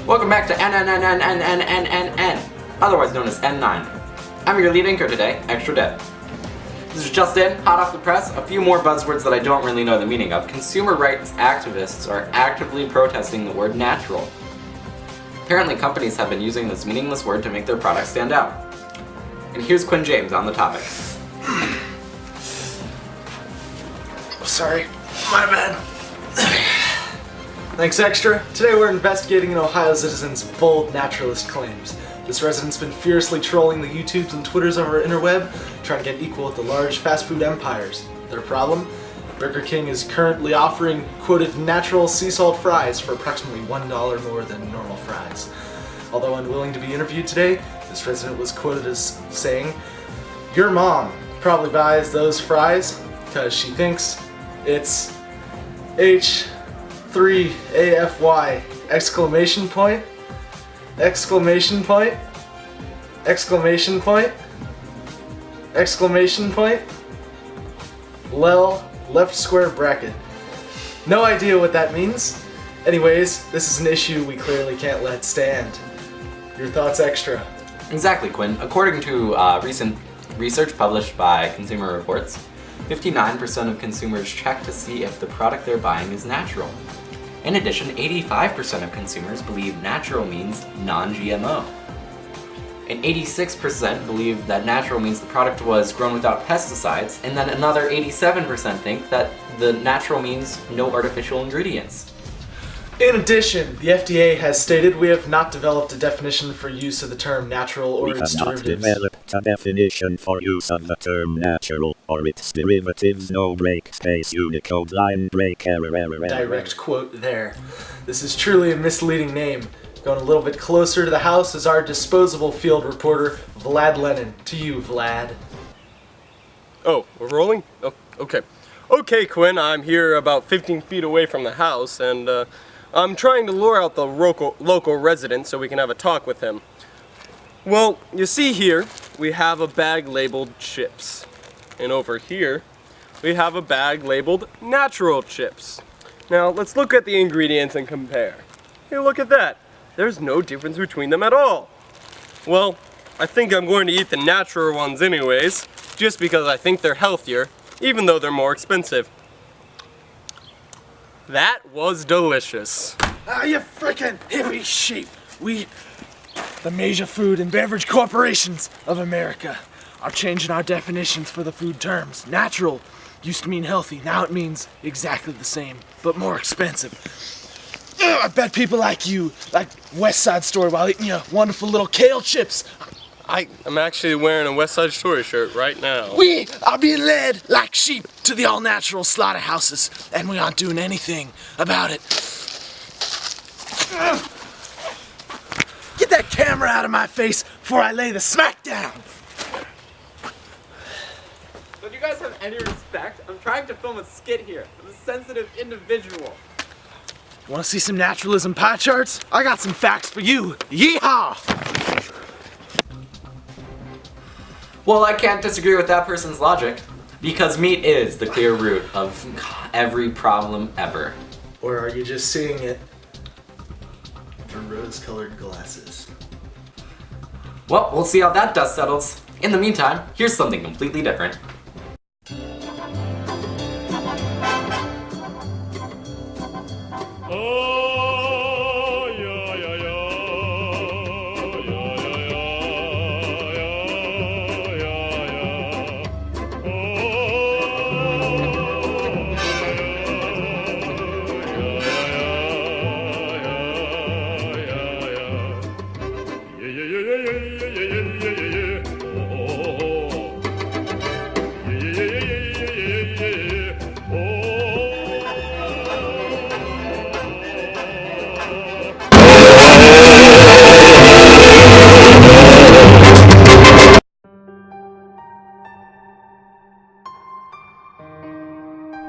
Welcome back to NNNNNNNNN, otherwise known as N9. I'm your lead anchor today, Extra Dead. This is just in, hot off the press, a few more buzzwords that I don't really know the meaning of. Consumer rights activists are actively protesting the word natural. Apparently companies have been using this meaningless word to make their products stand out. And here's Quinn James on the topic. Sorry, my bad. Thanks, Extra. Today we're investigating an Ohio citizen's bold naturalist claims. This resident's been fiercely trolling the YouTubes and Twitters of our interweb, trying to get equal with the large fast food empires. Their problem? Burger King is currently offering quoted natural sea salt fries for approximately $1 more than normal fries. Although unwilling to be interviewed today, this resident was quoted as saying, "Your mom probably buys those fries because she thinks it's H3AFY! Exclamation point! Exclamation point! Exclamation point! Exclamation point! Lel, left square bracket." No idea what that means. Anyways, this is an issue we clearly can't let stand. Your thoughts, Extra? Exactly, Quinn. According to recent research published by Consumer Reports, 59% of consumers check to see if the product they're buying is natural. In addition, 85% of consumers believe natural means non-GMO. And 86% believe that natural means the product was grown without pesticides, and then another 87% think that the natural means no artificial ingredients. In addition, the FDA has stated we have not developed a definition for use of the term natural or its derivatives. We have not developed a definition for use of the term natural or its derivatives. No break space Unicode line break error. Direct quote there. This is truly a misleading name. Going a little bit closer to the house is our disposable field reporter, Vlad Lennon. To you, Vlad. Oh, we're rolling? Oh, okay. Okay, Quinn, I'm here about 15 feet away from the house, and I'm trying to lure out the local resident so we can have a talk with him. Well, you see here, we have a bag labeled chips. And over here, we have a bag labeled natural chips. Now, let's look at the ingredients and compare. Hey, look at that. There's no difference between them at all. Well, I think I'm going to eat the natural ones anyways, just because I think they're healthier, even though they're more expensive. That was delicious. You frickin' hippie sheep. We, the major food and beverage corporations of America, are changing our definitions for the food terms. Natural used to mean healthy, now it means exactly the same, but more expensive. Ugh, I bet people like you like West Side Story while eating your wonderful little kale chips. I'm actually wearing a West Side Story shirt right now. We are being led like sheep to the all-natural slaughterhouses, and we aren't doing anything about it. Ugh. Get that camera out of my face before I lay the smack down. Don't you guys have any respect? I'm trying to film a skit here. I'm a sensitive individual. Want to see some naturalism pie charts? I got some facts for you. Yeehaw! Well, I can't disagree with that person's logic, because meat is the clear root of every problem ever. Or are you just seeing it through rose-colored glasses? Well, we'll see how that dust settles. In the meantime, here's something completely different.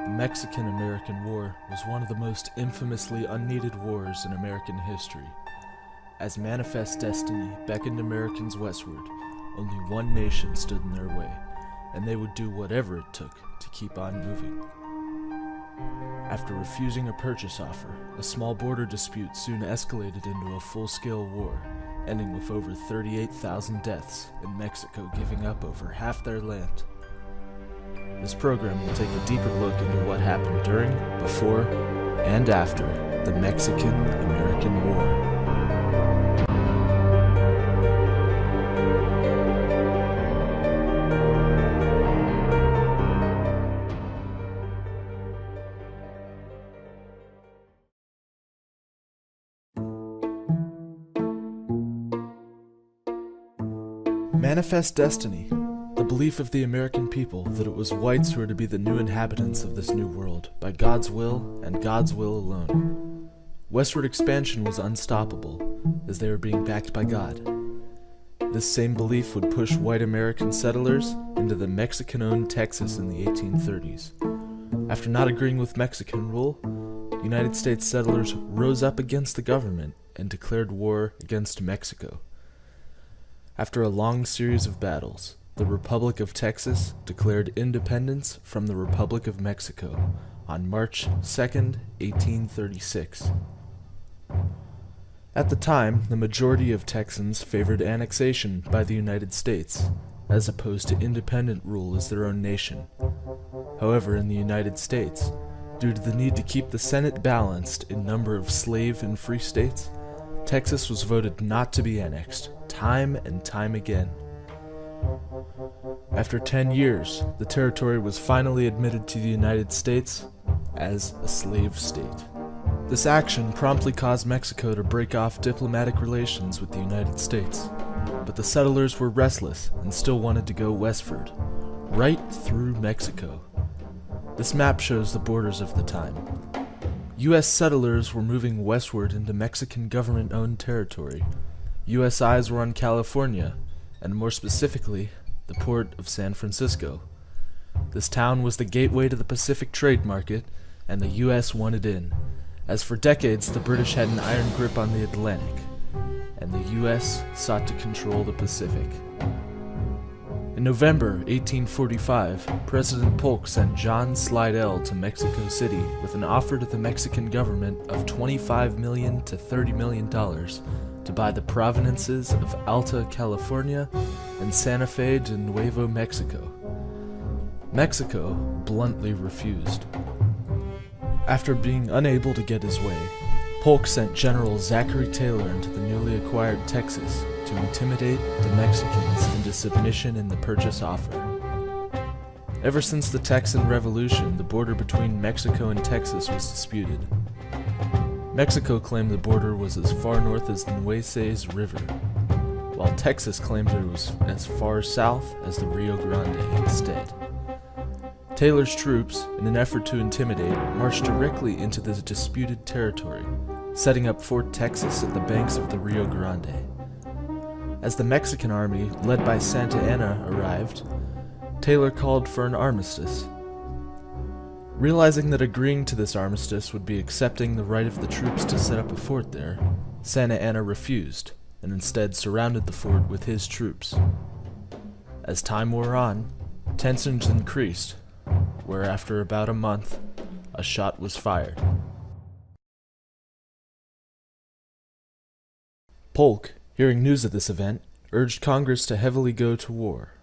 The Mexican-American War was one of the most infamously unneeded wars in American history. As manifest destiny beckoned Americans westward, only one nation stood in their way, and they would do whatever it took to keep on moving. After refusing a purchase offer, a small border dispute soon escalated into a full-scale war, ending with over 38,000 deaths and Mexico giving up over half their land. This program will take a deeper look into what happened during, before, and after the Mexican-American War. Manifest destiny, the belief of the American people that it was whites who were to be the new inhabitants of this new world, by God's will and God's will alone. Westward expansion was unstoppable, as they were being backed by God. This same belief would push white American settlers into the Mexican-owned Texas in the 1830s. After not agreeing with Mexican rule, United States settlers rose up against the government and declared war against Mexico. After a long series of battles, the Republic of Texas declared independence from the Republic of Mexico on March 2nd, 1836. At the time, the majority of Texans favored annexation by the United States, as opposed to independent rule as their own nation. However, in the United States, due to the need to keep the Senate balanced in number of slave and free states, Texas was voted not to be annexed, time and time again. After 10 years, the territory was finally admitted to the United States as a slave state. This action promptly caused Mexico to break off diplomatic relations with the United States, but the settlers were restless and still wanted to go westward, right through Mexico. This map shows the borders of the time. U.S. settlers were moving westward into Mexican government-owned territory. U.S. eyes were on California, and more specifically, the port of San Francisco. This town was the gateway to the Pacific trade market, and the U.S. wanted in, as for decades the British had an iron grip on the Atlantic, and the U.S. sought to control the Pacific. In November 1845, President Polk sent John Slidell to Mexico City with an offer to the Mexican government of $25 million to $30 million to buy the provinces of Alta California and Santa Fe de Nuevo Mexico. Mexico bluntly refused. After being unable to get his way, Polk sent General Zachary Taylor into the newly acquired Texas to intimidate the Mexicans into submission in the purchase offer. Ever since the Texan Revolution, the border between Mexico and Texas was disputed. Mexico claimed the border was as far north as the Nueces River, while Texas claimed it was as far south as the Rio Grande instead. Taylor's troops, in an effort to intimidate, marched directly into the disputed territory, setting up Fort Texas at the banks of the Rio Grande. As the Mexican army, led by Santa Anna, arrived, Taylor called for an armistice. Realizing that agreeing to this armistice would be accepting the right of the troops to set up a fort there, Santa Anna refused, and instead surrounded the fort with his troops. As time wore on, tensions increased, where after about a month, a shot was fired. Polk, hearing news of this event, urged Congress to heavily go to war.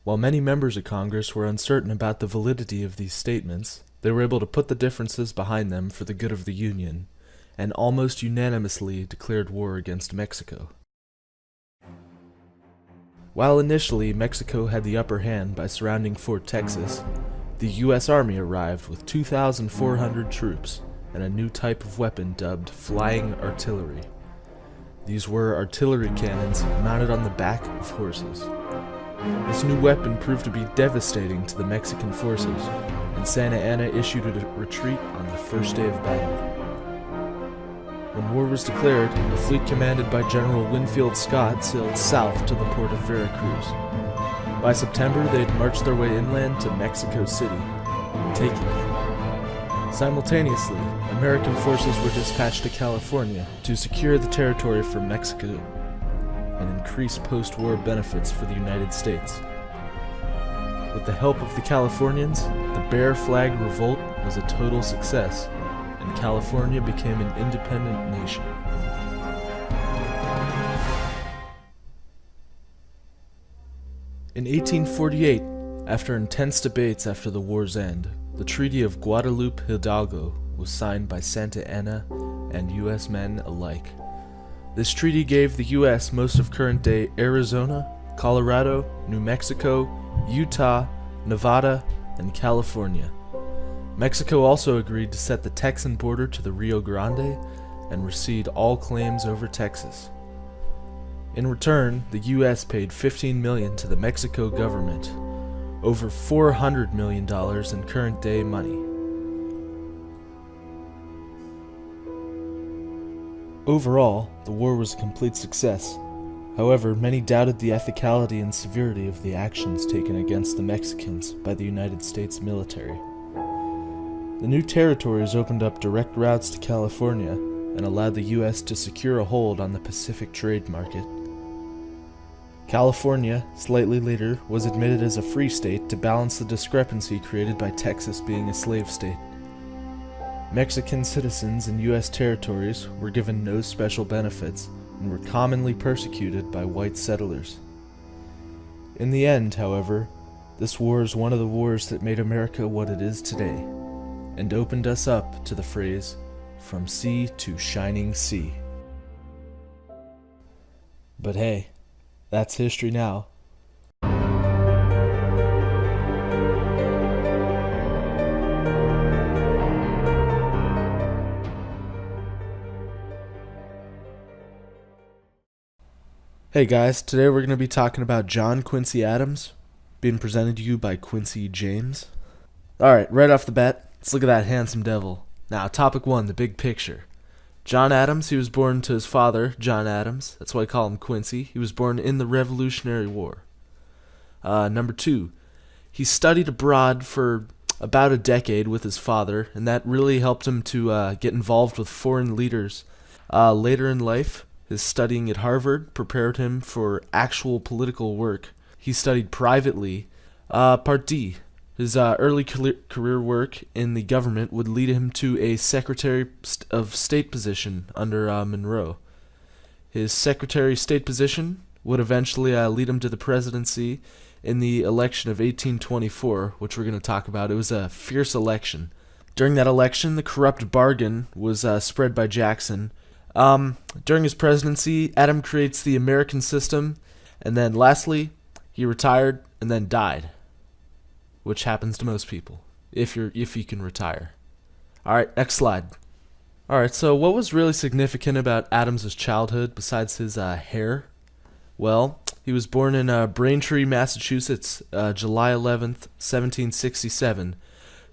While many members of Congress were uncertain about the validity of these statements, they were able to put the differences behind them for the good of the Union, and almost unanimously declared war against Mexico. While initially Mexico had the upper hand by surrounding Fort Texas, the U.S. Army arrived with 2,400 troops and a new type of weapon dubbed flying artillery. These were artillery cannons mounted on the back of horses. This new weapon proved to be devastating to the Mexican forces, and Santa Anna issued a retreat on the first day of battle. When war was declared, the fleet commanded by General Winfield Scott sailed south to the port of Veracruz. By September, they had marched their way inland to Mexico City, taking it. Simultaneously, American forces were dispatched to California to secure the territory for Mexico and increase post-war benefits for the United States. With the help of the Californians, the Bear Flag Revolt was a total success, and California became an independent nation. In 1848, after intense debates after the war's end, the Treaty of Guadalupe Hidalgo was signed by Santa Anna and U.S. men alike. This treaty gave the U.S. most of current-day Arizona, Colorado, New Mexico, Utah, Nevada, and California. Mexico also agreed to set the Texan border to the Rio Grande and recede all claims over Texas. In return, the U.S. paid $15 million to the Mexico government, over $400 million in current-day money. Overall, the war was a complete success. However, many doubted the ethicality and severity of the actions taken against the Mexicans by the United States military. The new territories opened up direct routes to California and allowed the U.S. to secure a hold on the Pacific trade market. California, slightly later, was admitted as a free state to balance the discrepancy created by Texas being a slave state. Mexican citizens in U.S. territories were given no special benefits and were commonly persecuted by white settlers. In the end, however, this war is one of the wars that made America what it is today, and opened us up to the phrase, "From sea to shining sea." But hey, that's history now. Hey guys, today we're going to be talking about John Quincy Adams, being presented to you by Quincy James. Alright, right off the bat, let's look at that handsome devil. Now, topic 1, the big picture. John Adams, he was born to his father, John Adams. That's why I call him Quincy. He was born in the Revolutionary War. Number 2, he studied abroad for about a decade with his father, and that really helped him to get involved with foreign leaders. Later in life, his studying at Harvard prepared him for actual political work. He studied privately. Part D, his early career work in the government would lead him to a Secretary of State position under Monroe. His Secretary of State position would eventually lead him to the presidency in the election of 1824, which we're going to talk about. It was a fierce election. During that election, the corrupt bargain was spread by Jackson. During his presidency, Adam creates the American system, and then lastly, he retired and then died, which happens to most people, if you can retire. Alright, next slide. Alright, so what was really significant about Adams' childhood besides his hair? Well, he was born in Braintree, Massachusetts, July 11th, 1767.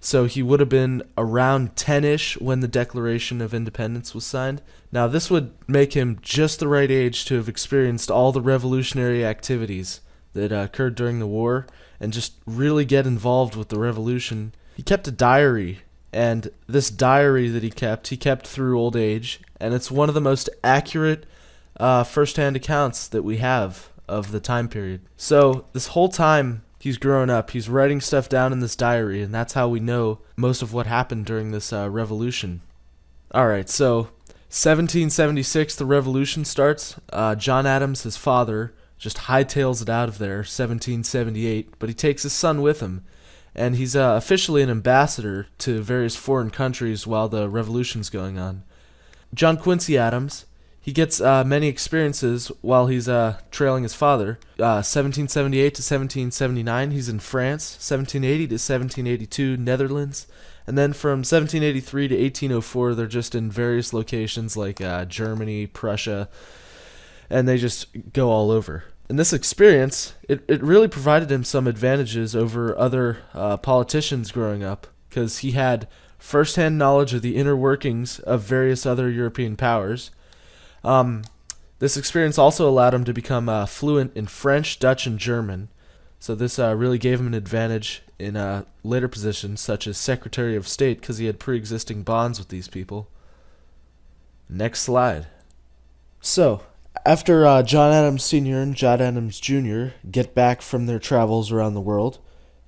So he would have been around 10-ish when the Declaration of Independence was signed. Now, this would make him just the right age to have experienced all the revolutionary activities that occurred during the war and just really get involved with the revolution. He kept a diary, and this diary that he kept through old age, and it's one of the most accurate first-hand accounts that we have of the time period. So this whole time he's growing up, he's writing stuff down in this diary, and that's how we know most of what happened during this revolution. Alright, so 1776, the revolution starts. John Adams, his father, just hightails it out of there, 1778, but he takes his son with him, and he's officially an ambassador to various foreign countries while the revolution's going on. John Quincy Adams, he gets many experiences while he's trailing his father. 1778 to 1779, he's in France. 1780 to 1782, Netherlands. And then from 1783 to 1804, they're just in various locations like Germany, Prussia, and they just go all over. And this experience, it really provided him some advantages over other politicians growing up, because he had first-hand knowledge of the inner workings of various other European powers. This experience also allowed him to become fluent in French, Dutch, and German. So this really gave him an advantage in later positions, such as Secretary of State, because he had pre-existing bonds with these people. Next slide. So, after John Adams Sr. and John Adams Jr. get back from their travels around the world,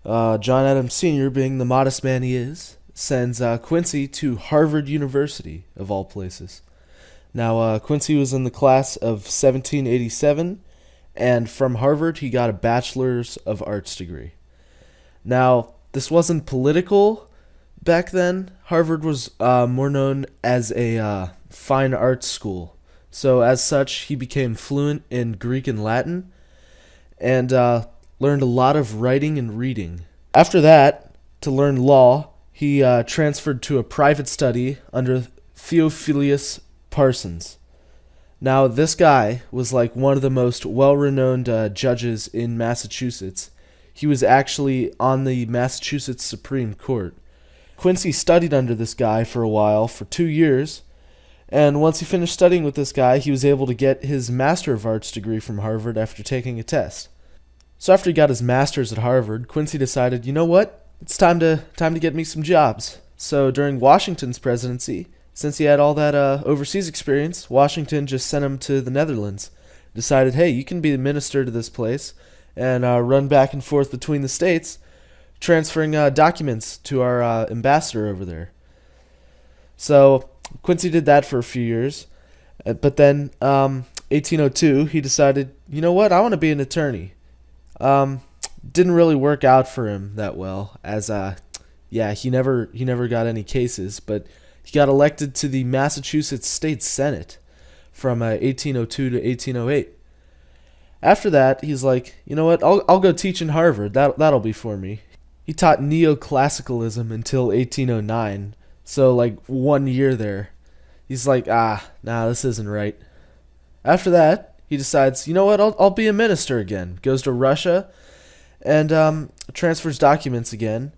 John Adams Sr., being the modest man he is, sends Quincy to Harvard University, of all places. Now, Quincy was in the class of 1787, and from Harvard he got a Bachelor's of Arts degree. Now, this wasn't political back then. Harvard was more known as a fine arts school. So as such, he became fluent in Greek and Latin and learned a lot of writing and reading. After that, to learn law, he transferred to a private study under Theophilus Parsons. Now, this guy was like one of the most well-renowned judges in Massachusetts. He was actually on the Massachusetts Supreme Court. Quincy studied under this guy for a while, for 2 years, and once he finished studying with this guy, he was able to get his Master of Arts degree from Harvard after taking a test. So after he got his master's at Harvard, Quincy decided, you know what? It's time to get me some jobs. So during Washington's presidency, since he had all that overseas experience, Washington just sent him to the Netherlands. Decided, hey, you can be the minister to this place and run back and forth between the states, transferring documents to our ambassador over there. So Quincy did that for a few years, but then 1802 he decided, you know what, I want to be an attorney. Didn't really work out for him that well, as he never got any cases, but he got elected to the Massachusetts State Senate from 1802 to 1808. After that, he's like, you know what, I'll go teach in Harvard. That'll be for me. He taught neoclassicalism until 1809, so like 1 year there. He's like, nah, this isn't right. After that, he decides, you know what, I'll be a minister again. Goes to Russia and transfers documents again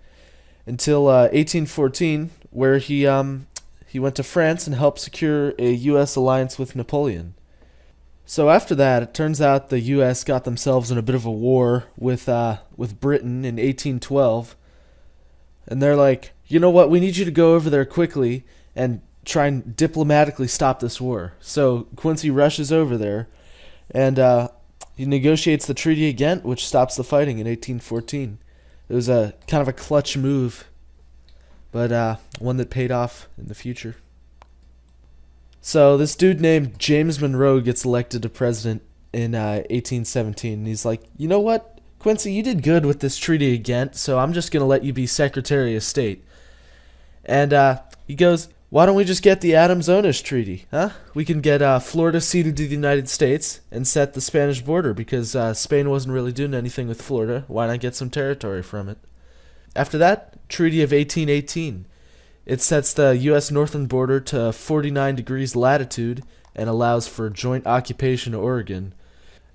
until 1814, where he went to France and helped secure a U.S. alliance with Napoleon. So after that, it turns out the U.S. got themselves in a bit of a war with Britain in 1812, and they're like, you know what, we need you to go over there quickly and try and diplomatically stop this war. So Quincy rushes over there, and he negotiates the Treaty of Ghent, which stops the fighting in 1814. It was a kind of a clutch move, but one that paid off in the future. So this dude named James Monroe gets elected to president in 1817, and he's like, you know what, Quincy, you did good with this Treaty of Ghent, so I'm just going to let you be Secretary of State. And he goes, why don't we just get the Adams-Onis Treaty, huh? We can get Florida ceded to the United States and set the Spanish border, because Spain wasn't really doing anything with Florida. Why not get some territory from it? After that, Treaty of 1818. It sets the U.S. northern border to 49 degrees latitude and allows for joint occupation of Oregon.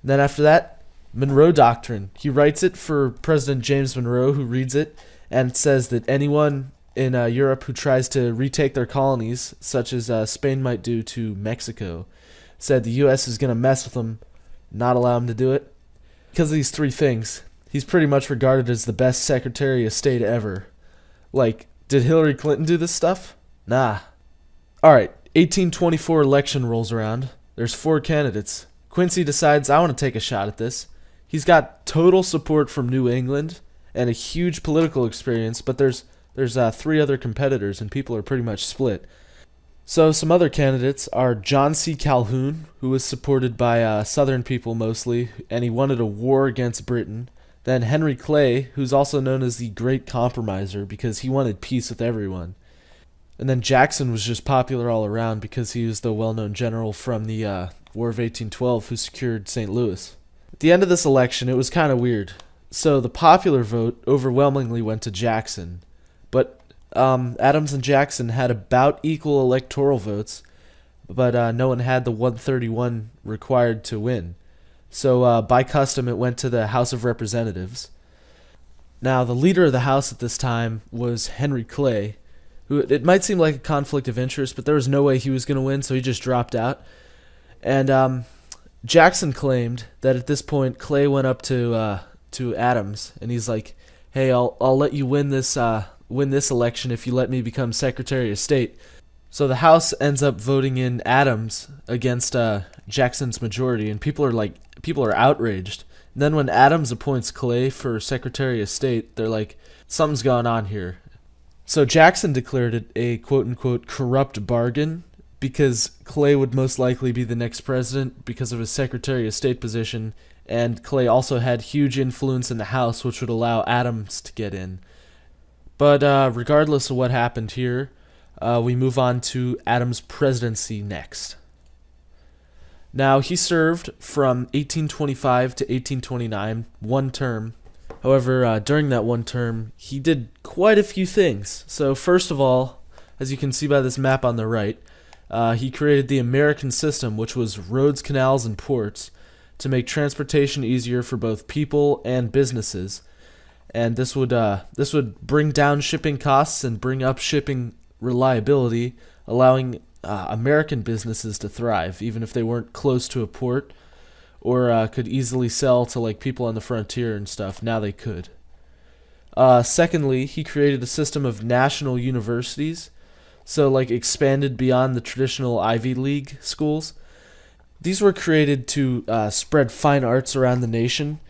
And then after that, Monroe Doctrine. He writes it for President James Monroe, who reads it, and it says that anyone in Europe who tries to retake their colonies, such as Spain might do to Mexico, said the U.S. is going to mess with them, not allow them to do it. Because of these three things, he's pretty much regarded as the best Secretary of State ever. Like, did Hillary Clinton do this stuff? Nah. Alright, 1824 election rolls around. There's 4 candidates. Quincy decides, I want to take a shot at this. He's got total support from New England and a huge political experience, but there's 3 other competitors, and people are pretty much split. So some other candidates are John C. Calhoun, who was supported by Southern people mostly, and he wanted a war against Britain. Then Henry Clay, who's also known as the Great Compromiser because he wanted peace with everyone. And then Jackson was just popular all around because he was the well-known general from the War of 1812 who secured St. Louis. At the end of this election, it was kind of weird. So the popular vote overwhelmingly went to Jackson. But Adams and Jackson had about equal electoral votes, but no one had the 131 required to win. So by custom, it went to the House of Representatives. Now, the leader of the House at this time was Henry Clay, who it might seem like a conflict of interest, but there was no way he was going to win, so he just dropped out. And Jackson claimed that at this point, Clay went up to Adams, and he's like, "Hey, I'll let you win this election if you let me become Secretary of State." So the House ends up voting in Adams against Jackson's majority, and people are outraged. And then when Adams appoints Clay for Secretary of State, they're like, something's going on here. So Jackson declared it a quote-unquote corrupt bargain because Clay would most likely be the next president because of his Secretary of State position, and Clay also had huge influence in the House, which would allow Adams to get in. But regardless of what happened here, we move on to Adams' presidency next. Now, he served from 1825 to 1829, one term. However, during that one term, he did quite a few things. So first of all, as you can see by this map on the right, he created the American system, which was roads, canals, and ports, to make transportation easier for both people and businesses. And this would bring down shipping costs and bring up shipping reliability, allowing American businesses to thrive, even if they weren't close to a port or could easily sell to like people on the frontier and stuff. Now they could. Secondly, he created a system of national universities, so like expanded beyond the traditional Ivy League schools. These were created to spread fine arts around the nation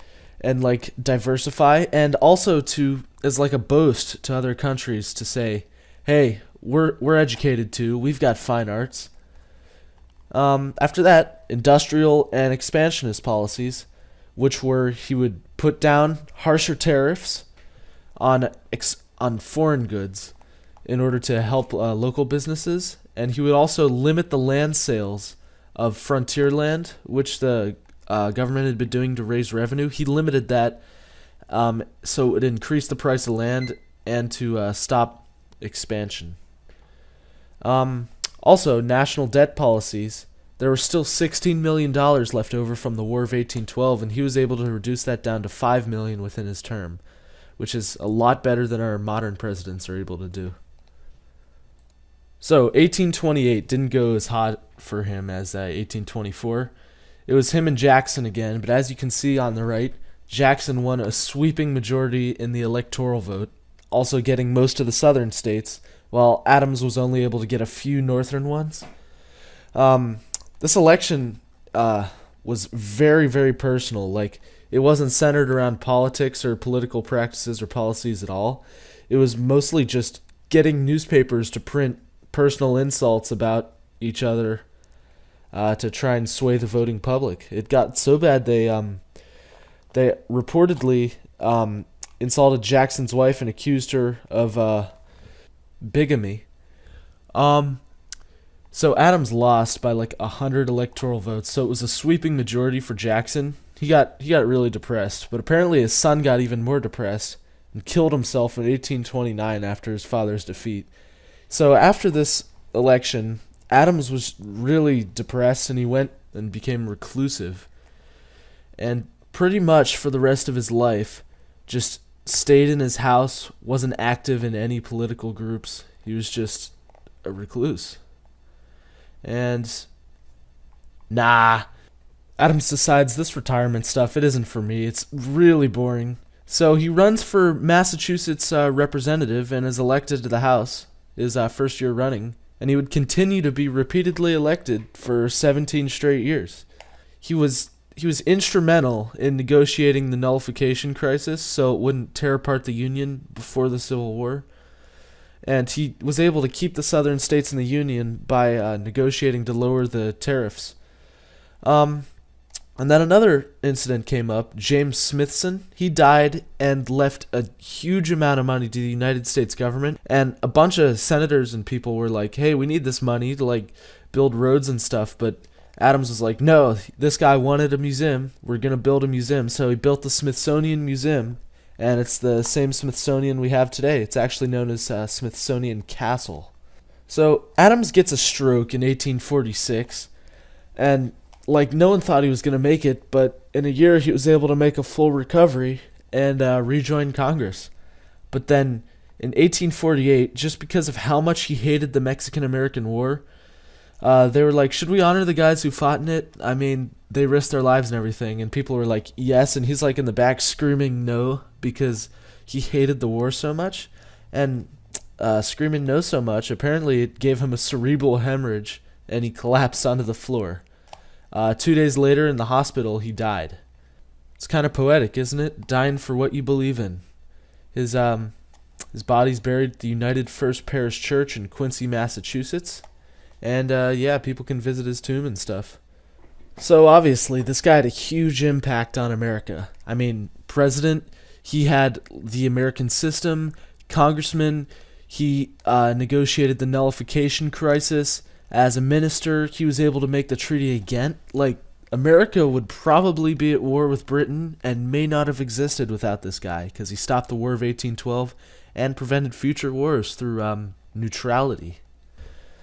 and like diversify, and also to as like a boast to other countries to say, hey, we're educated too, we've got fine arts. After that, industrial and expansionist policies, which were he would put down harsher tariffs on foreign goods in order to help local businesses, and he would also limit the land sales of frontier land, which the government had been doing to raise revenue. He limited that so it would increase the price of land and to stop expansion. Also, national debt policies. There was still $16 million left over from the War of 1812, and he was able to reduce that down to $5 million within his term, which is a lot better than our modern presidents are able to do. So 1828 didn't go as hot for him as 1824. It was him and Jackson again, but as you can see on the right, Jackson won a sweeping majority in the electoral vote, also getting most of the southern states, while Adams was only able to get a few northern ones. This election was very, very personal. Like, it wasn't centered around politics or political practices or policies at all. It was mostly just getting newspapers to print personal insults about each other to try and sway the voting public. It got so bad they reportedly insulted Jackson's wife and accused her of bigamy. So Adams lost by like 100 electoral votes, so it was a sweeping majority for Jackson. He got really depressed, but apparently his son got even more depressed and killed himself in 1829 after his father's defeat. So after this election, Adams was really depressed, and he went and became reclusive. And pretty much for the rest of his life, just stayed in his house, wasn't active in any political groups. He was just a recluse. And Adams decides this retirement stuff, it isn't for me. It's really boring. So he runs for Massachusetts representative and is elected to the House, his first year running. And he would continue to be repeatedly elected for 17 straight years. He was instrumental in negotiating the nullification crisis so it wouldn't tear apart the Union before the Civil War. And he was able to keep the southern states in the Union by negotiating to lower the tariffs. And then another incident came up. James Smithson, he died and left a huge amount of money to the United States government. And a bunch of senators and people were like, hey, we need this money to like build roads and stuff. But Adams was like, no, this guy wanted a museum. We're going to build a museum. So he built the Smithsonian Museum. And it's the same Smithsonian we have today. It's actually known as Smithsonian Castle. So Adams gets a stroke in 1846, and like no one thought he was going to make it, but in a year he was able to make a full recovery and rejoin Congress. But then in 1848, just because of how much he hated the Mexican-American War, they were like, should we honor the guys who fought in it? I mean, they risked their lives and everything. And people were like, yes. And he's like in the back screaming no because he hated the war so much. And screaming no so much, apparently it gave him a cerebral hemorrhage and he collapsed onto the floor. 2 days later in the hospital, he died. It's kind of poetic, isn't it? Dying for what you believe in. His His body's buried at the United First Parish Church in Quincy, Massachusetts. And yeah, people can visit his tomb and stuff. So obviously, this guy had a huge impact on America. I mean, president, he had the American system, congressman, he negotiated the nullification crisis. As a minister, he was able to make the treaty again. Like, America would probably be at war with Britain and may not have existed without this guy, because he stopped the War of 1812 and prevented future wars through neutrality.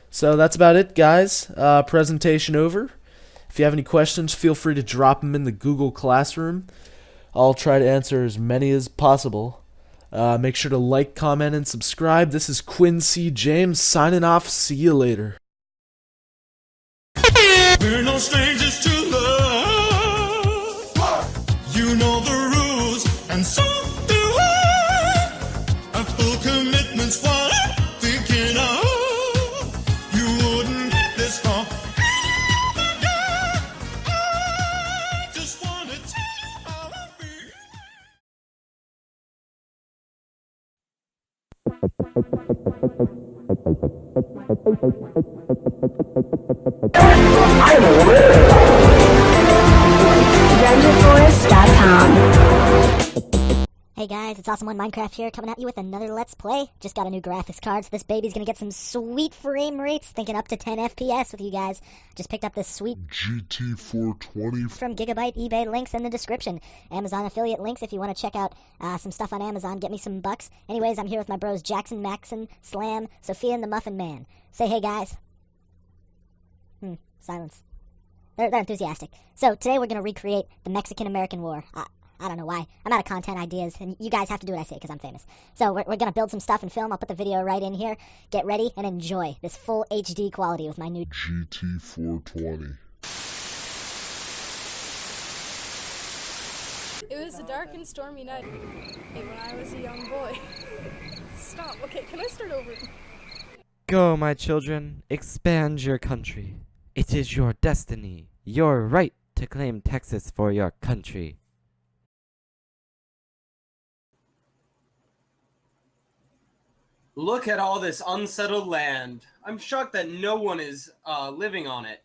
So that's about it, guys. Presentation over. If you have any questions, feel free to drop them in the Google Classroom. I'll try to answer as many as possible. Make sure to like, comment, and subscribe. This is Quincy James signing off. See you later. We're no strangers to love. You know the rules, and so do I. A full commitment's what I'm thinking of. You wouldn't get this far. I just wanna tell you how I feel. Hey guys, it's Awesome One Minecraft here, coming at you with another Let's Play. Just got a new graphics card, so this baby's gonna get some sweet frame rates, thinking up to 10 FPS with you guys. Just picked up this sweet GT420 from Gigabyte. eBay links in the description. Amazon affiliate links if you want to check out some stuff on Amazon, get me some bucks. Anyways, I'm here with my bros Jackson, Maxon, Slam, Sophia, and the Muffin Man. Say hey guys. Silence. They're enthusiastic. So today we're gonna recreate the Mexican-American War. I don't know why. I'm out of content ideas, and you guys have to do what I say because I'm famous. So we're going to build some stuff and film. I'll put the video right in here. Get ready and enjoy this full HD quality with my new GT420. It was a dark and stormy night when I was a young boy. Stop. Okay, can I start over? Go, my children. Expand your country. It is your destiny, your right to claim Texas for your country. Look at all this unsettled land. I'm shocked that no one is living on it.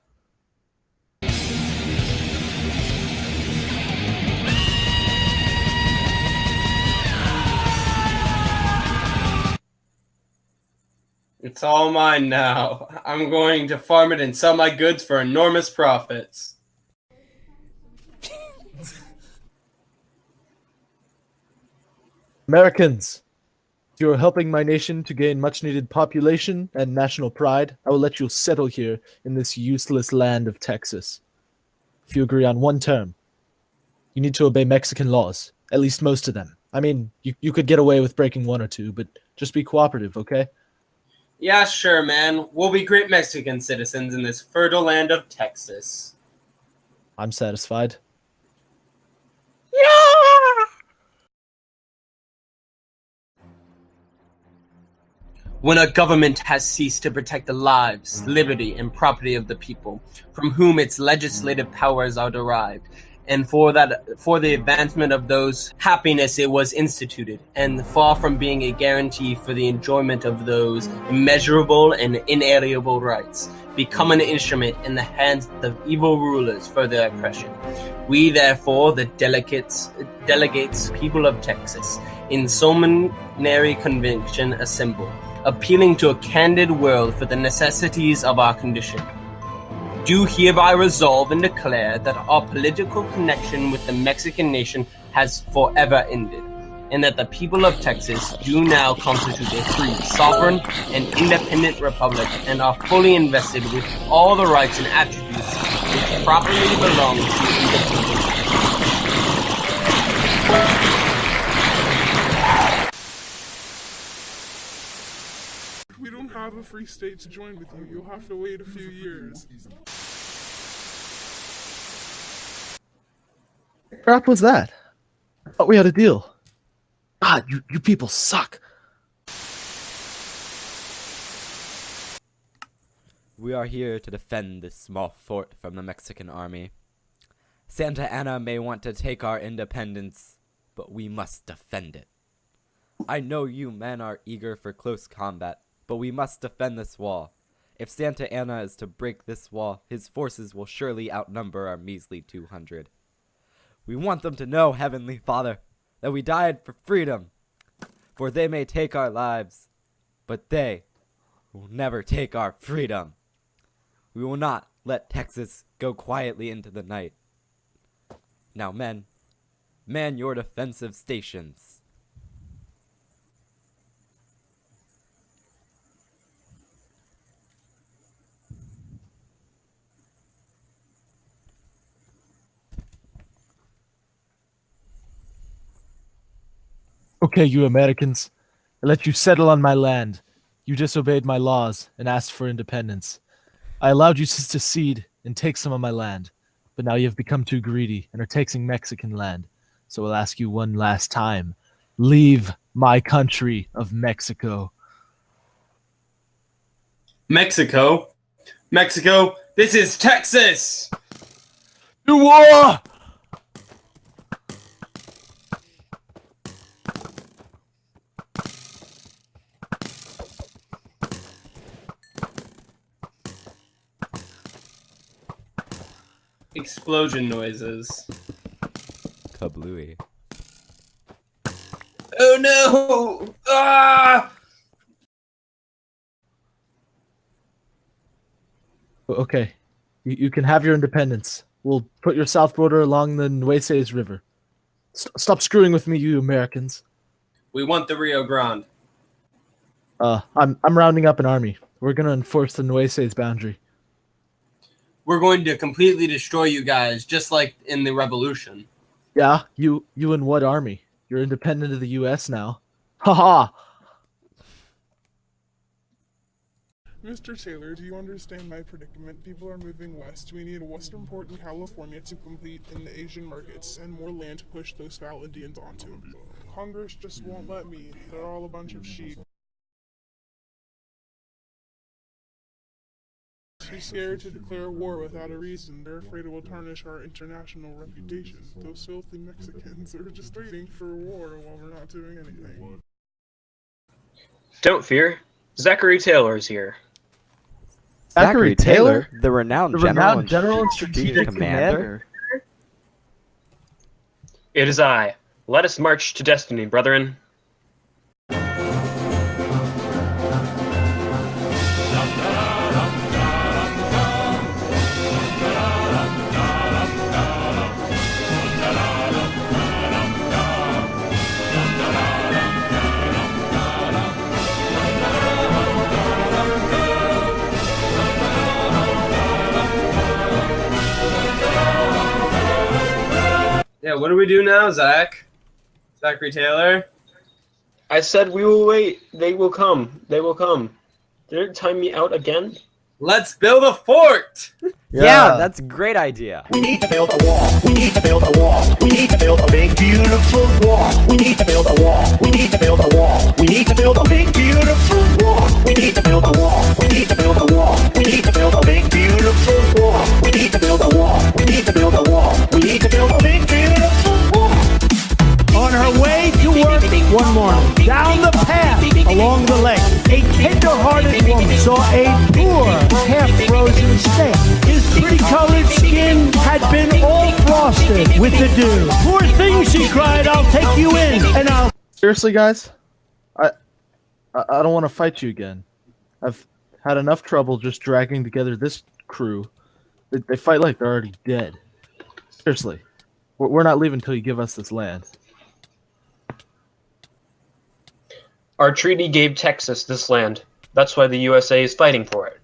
It's all mine now. I'm going to farm it and sell my goods for enormous profits. Americans, if you are helping my nation to gain much-needed population and national pride, I will let you settle here in this useless land of Texas. If you agree on one term, you need to obey Mexican laws, at least most of them. I mean, you could get away with breaking one or two, but just be cooperative, okay? Yeah, sure, man. We'll be great Mexican citizens in this fertile land of Texas. I'm satisfied. When a government has ceased to protect the lives, liberty, and property of the people, from whom its legislative powers are derived, and for the advancement of those happiness it was instituted, and far from being a guarantee for the enjoyment of those immeasurable and inalienable rights, become an instrument in the hands of evil rulers for their oppression. We therefore, the delegates, people of Texas, in solemnary convention assemble, appealing to a candid world for the necessities of our condition, do hereby resolve and declare that our political connection with the Mexican nation has forever ended, and that the people of Texas do now constitute a free, sovereign, and independent republic, and are fully invested with all the rights and attributes which properly belong to the people. We don't have a free state to join with you. You'll have to wait a few years. What crap was that? I thought we had a deal. God, you people suck. We are here to defend this small fort from the Mexican army. Santa Anna may want to take our independence, but we must defend it. I know you men are eager for close combat, but we must defend this wall. If Santa Anna is to break this wall, his forces will surely outnumber our measly 200. We want them to know, Heavenly Father, that we died for freedom. For they may take our lives, but they will never take our freedom. We will not let Texas go quietly into the night. Now, men, man your defensive stations. Okay, you Americans, I let you settle on my land. You disobeyed my laws and asked for independence. I allowed you to secede and take some of my land, but now you have become too greedy and are taking Mexican land. So I'll ask you one last time. Leave my country of Mexico. Mexico? Mexico, this is Texas! To war! Explosion noises. Kablooey. Oh no! Ah! Okay, you can have your independence. We'll put your south border along the Nueces River. Stop screwing with me, you Americans. We want the Rio Grande. I'm rounding up an army. We're gonna enforce the Nueces boundary. We're going to completely destroy you guys, just like in the revolution. Yeah, you in what army? You're independent of the U.S. now. Haha. Mr. Taylor, do you understand my predicament? People are moving west. We need a western port in California to compete in the Asian markets and more land to push those foul Indians onto. Congress just won't let me. They're all a bunch of sheep. Too scared to declare war without a reason. They're afraid it will tarnish our international reputation. Those filthy Mexicans are just waiting for a war while we're not doing anything. Don't fear. Zachary Taylor is here. Zachary Taylor? The renowned general and strategic commander? It is I. Let us march to destiny, brethren. Yeah, what do we do now, Zach? Zachary Taylor? I said we will wait. They will come. They will come. Did it time me out again? Let's build a fort! Yeah, that's a great idea. We need to build a wall. We need to build a wall. We need to build a big, beautiful wall. We need to build a wall. We need to build a wall. We need to build a big, beautiful wall. We need to build a wall. We need to build a wall. We need to build a big, beautiful wall. We need to build a wall. We need to build a wall. We need to build a big, beautiful wall. On her way to work one morning, down the path along the lake, a tender-hearted woman saw a poor, half-frozen steak. His pretty-colored skin had been all frosted with the dew. Poor thing, she cried, I'll take you in, and I'll... Seriously, guys? I don't want to fight you again. I've had enough trouble just dragging together this crew. They fight like they're already dead. Seriously. We're not leaving until you give us this land. Our treaty gave Texas this land. That's why the USA is fighting for it.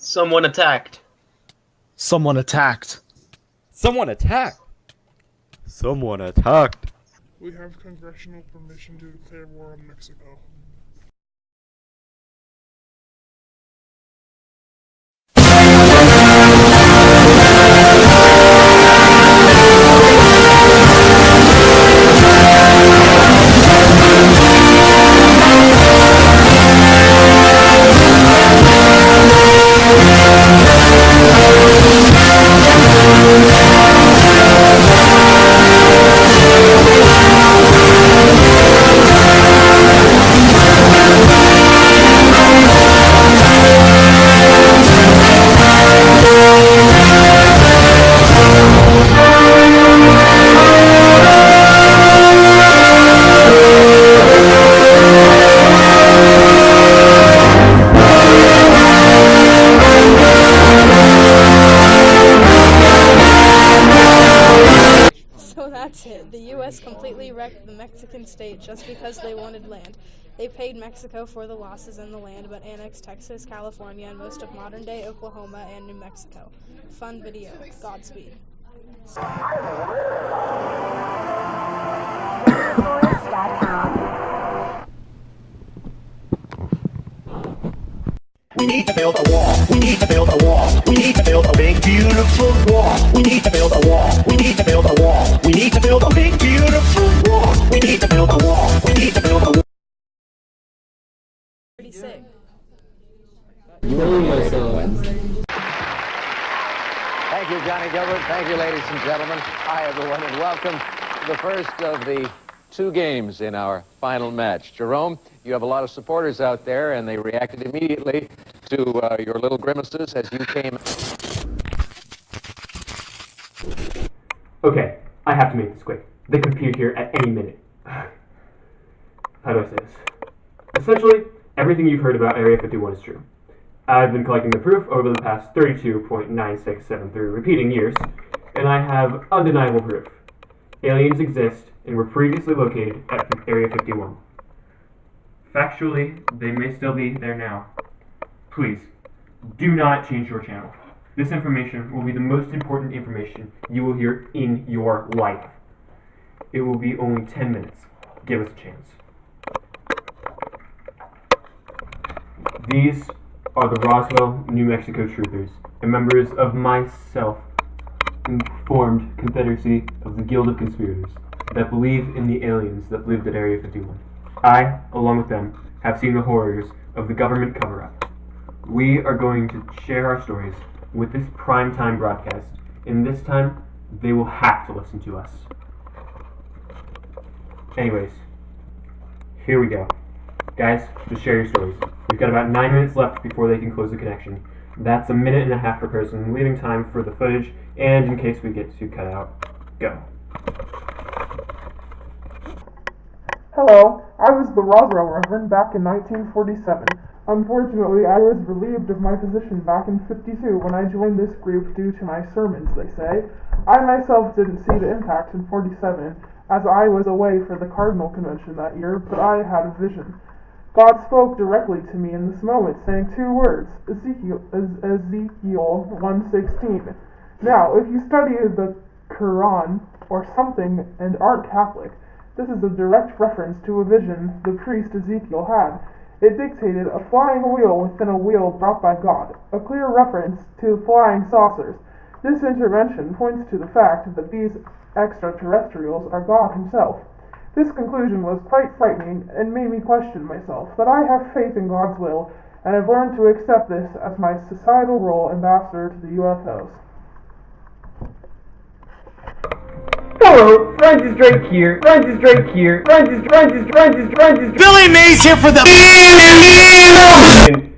Someone attacked. Someone attacked. Someone attacked. Someone attacked. We have congressional permission to declare war on Mexico. the Mexican state just because they wanted land. They paid Mexico for the losses in the land, but annexed Texas, California, and most of modern-day Oklahoma and New Mexico. Fun video. Godspeed. We need to build a wall. We need to build a wall. We need to build a big, beautiful wall. We need to build a wall. We need to build a wall. We need to build a big, beautiful wall. We need to build a wall. We need to build a wall. Pretty sick. Thank you, Johnny Gilbert. Thank you, ladies and gentlemen. Hi, everyone, and welcome to the first of the 2 games in our final match. Jerome, you have a lot of supporters out there, and they reacted immediately to your little grimaces as you came. Okay, I have to make this quick. They could appear here at any minute. How do I say this? Essentially, everything you've heard about Area 51 is true. I've been collecting the proof over the past 32.9673 repeating years, and I have undeniable proof. Aliens exist and were previously located at Area 51. Factually, they may still be there now. Please, do not change your channel. This information will be the most important information you will hear in your life. It will be only 10 minutes. Give us a chance. These are the Roswell, New Mexico truthers, and members of my self-informed confederacy of the Guild of Conspirators that believe in the aliens that lived at Area 51. I, along with them, have seen the horrors of the government cover-up. We are going to share our stories with this primetime broadcast, and this time, they will have to listen to us. Anyways, here we go. Guys, just share your stories. We've got about 9 minutes left before they can close the connection. That's a minute and a half per person, leaving time for the footage, and in case we get to cut out, go. Hello, I was the Roswell Reverend back in 1947. Unfortunately, I was relieved of my position back in 52 when I joined this group due to my sermons, they say. I myself didn't see the impact in 47, as I was away for the Cardinal Convention that year, but I had a vision. God spoke directly to me in this moment, saying 2 words, Ezekiel 1:16. Now, if you study the Quran or something and aren't Catholic, this is a direct reference to a vision the priest Ezekiel had. It dictated a flying wheel within a wheel brought by God, a clear reference to flying saucers. This intervention points to the fact that these extraterrestrials are God himself. This conclusion was quite frightening and made me question myself, but I have faith in God's will, and have learned to accept this as my societal role ambassador to the UFOs. Hello, Francis Drake here. Francis Drake here. Francis. Billy Mays here for the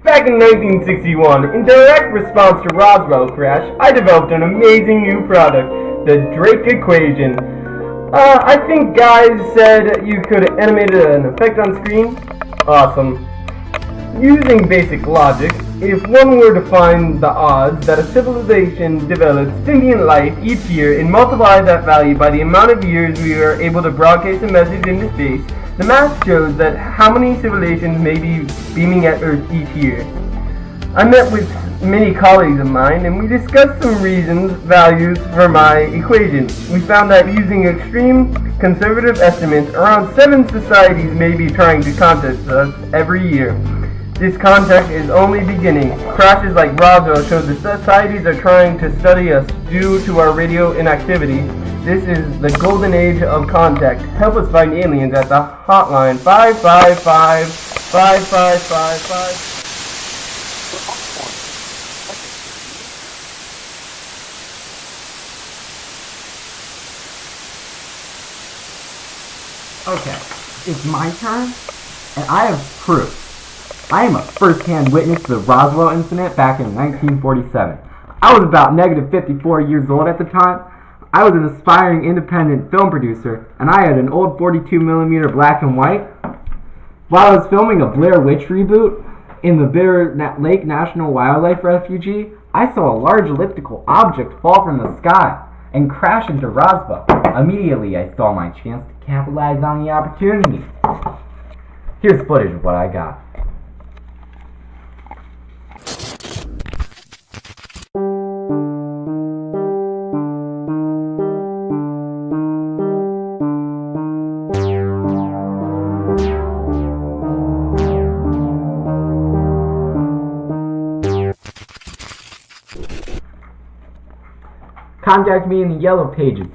Back in 1961, in direct response to Roswell crash, I developed an amazing new product, the Drake equation. I think guys said you could animate an effect on screen. Awesome. Using basic logic, if one were to find the odds that a civilization develops sentient life each year and multiply that value by the amount of years we are able to broadcast a message into space, the math shows that how many civilizations may be beaming at Earth each year. I met with many colleagues of mine and we discussed some values for my equation. We found that using extreme conservative estimates, around 7 societies may be trying to contact us every year. This contact is only beginning. Crashes like Roswell show the societies are trying to study us due to our radio inactivity. This is the golden age of contact. Help us find aliens at the hotline 555-5555. Okay, it's my turn, and I have proof. I am a first-hand witness to the Roswell incident back in 1947. I was about negative 54 years old at the time. I was an aspiring independent film producer, and I had an old 42mm black and white. While I was filming a Blair Witch reboot in the Bitter Lake National Wildlife Refuge, I saw a large elliptical object fall from the sky. and crash into Roswell. Immediately, I saw my chance to capitalize on the opportunity. Here's footage of what I got. Contact me in the yellow pages.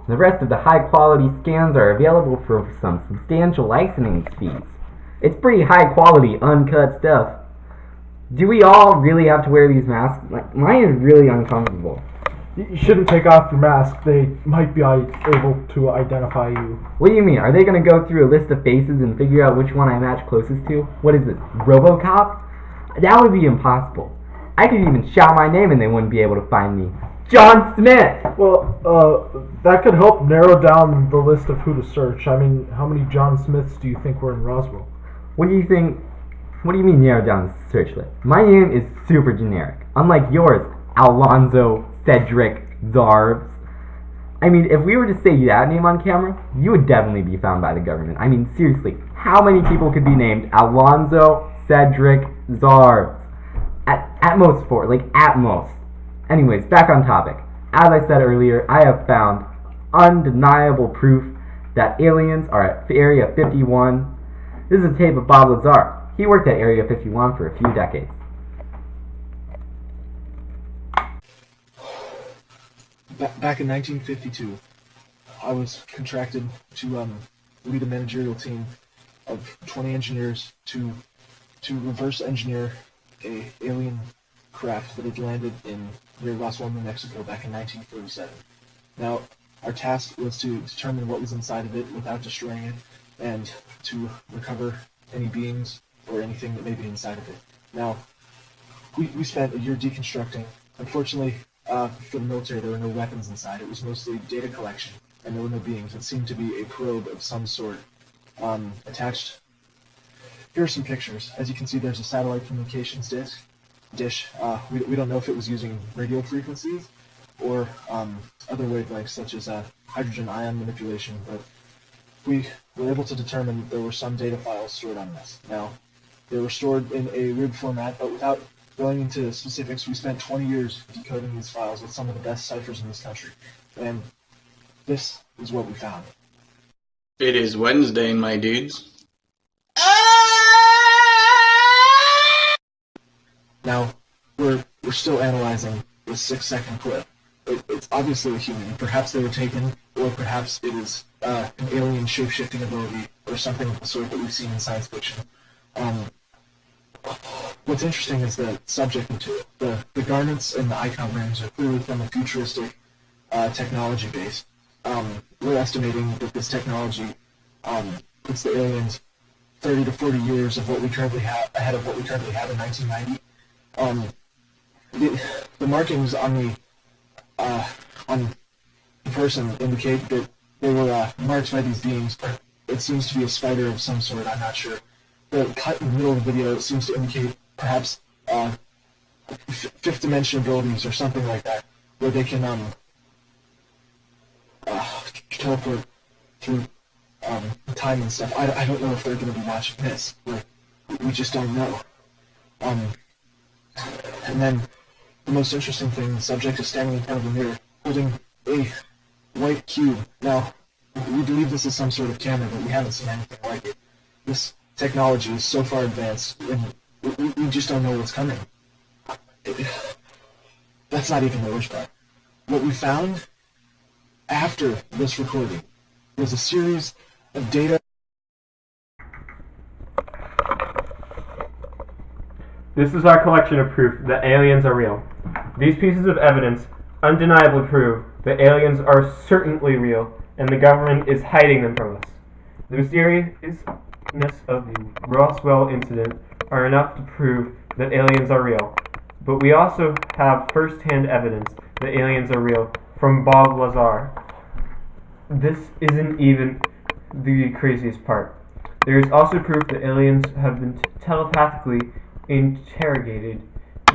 The rest of the high-quality scans are available for some substantial licensing fees. It's pretty high-quality, uncut stuff. Do we all really have to wear these masks? Like, mine is really uncomfortable. You shouldn't take off your mask. They might be able to identify you. What do you mean? Are they going to go through a list of faces and figure out which one I match closest to? What is this, RoboCop? That would be impossible. I could even shout my name and they wouldn't be able to find me. John Smith! Well, that could help narrow down the list of who to search. I mean, how many John Smiths do you think were in Roswell? What do you mean narrow down the search list? My name is super generic. Unlike yours, Alonzo Cedric Zarbs. I mean, if we were to say that name on camera, you would definitely be found by the government. I mean, seriously, how many people could be named Alonzo Cedric Zarbs? At most four, like at most. Anyways, back on topic. As I said earlier, I have found undeniable proof that aliens are at Area 51. This is a tape of Bob Lazar. He worked at Area 51 for a few decades. Back in 1952, I was contracted to lead a managerial team of 20 engineers to reverse engineer a alien craft that had landed near Roswell, New Mexico back in 1947. Now, our task was to determine what was inside of it without destroying it, and to recover any beings or anything that may be inside of it. Now, we spent a year deconstructing. Unfortunately, for the military, there were no weapons inside. It was mostly data collection, and there were no beings. It seemed to be a probe of some sort attached. Here are some pictures. As you can see, there's a satellite communications dish. We don't know if it was using radio frequencies or other wavelengths such as hydrogen ion manipulation, but we were able to determine that there were some data files stored on this. Now, they were stored in a RIB format, but without going into specifics, we spent 20 years decoding these files with some of the best ciphers in this country, and this is what we found. It is Wednesday, my dudes. Now, we're still analyzing this 6-second clip. It's obviously a human. Perhaps they were taken, or perhaps it is an alien shape-shifting ability, or something of the sort that we've seen in science fiction. What's interesting is the subject material. The garnets and the icon rings are clearly from a futuristic technology base. We're estimating that this technology puts the aliens 30 to 40 years of what we currently have ahead of what we currently have in 1990. The markings on the person indicate that they were marked by these beings, but it seems to be a spider of some sort. I'm not sure. The cut in the middle of the video seems to indicate perhaps fifth dimension abilities or something like that, where they can teleport through time and stuff. I don't know if they're going to be watching this. We just don't know. And then the most interesting thing, the subject is standing in front of a mirror holding a white cube. Now, we believe this is some sort of camera, but we haven't seen anything like it. This technology is so far advanced, and we just don't know what's coming. That's not even the worst part. What we found after this recording was a series of data. This is our collection of proof that aliens are real. These pieces of evidence undeniably prove that aliens are certainly real, and the government is hiding them from us. The mysteriousness of the Roswell incident are enough to prove that aliens are real, but we also have first-hand evidence that aliens are real from Bob Lazar. This isn't even the craziest part. There is also proof that aliens have been telepathically interrogated.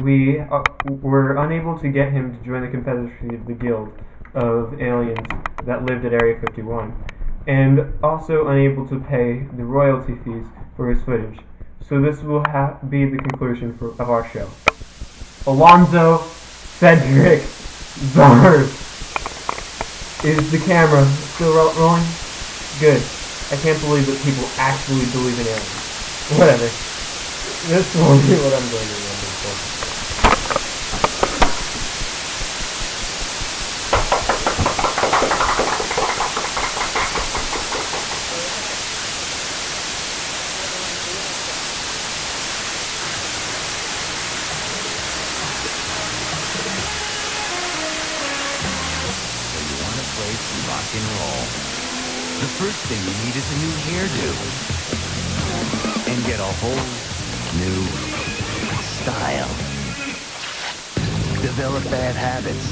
We were unable to get him to join the Confederacy of the Guild, of aliens that lived at Area 51, and also unable to pay the royalty fees for his footage. So this will be the conclusion of our show. Alonzo Cedric Zars. Is the camera still rolling? Good. I can't believe that people actually believe in aliens. Whatever. This won't be what I'm going to remember for. Rock and roll. The first thing you need is a new hairdo. And get a whole new style. Develop bad habits.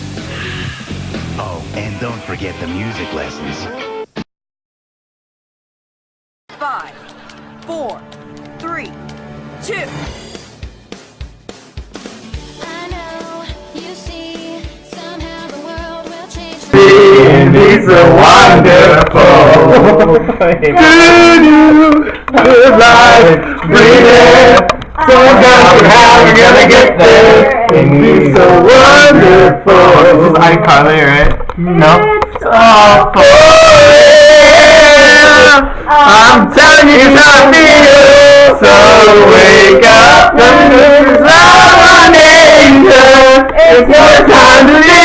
Oh, and don't forget the music lessons. 5, 4, 3, 2. Being so wonderful. Good life, breathe it. So how we're gonna get there. Being so wonderful. This is iCarly, right? No. It's all for you. I'm telling you how I feel. So wake up, this is our nature. It's your time to leave.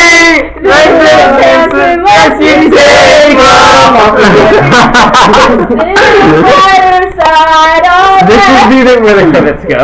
This is where the credits go.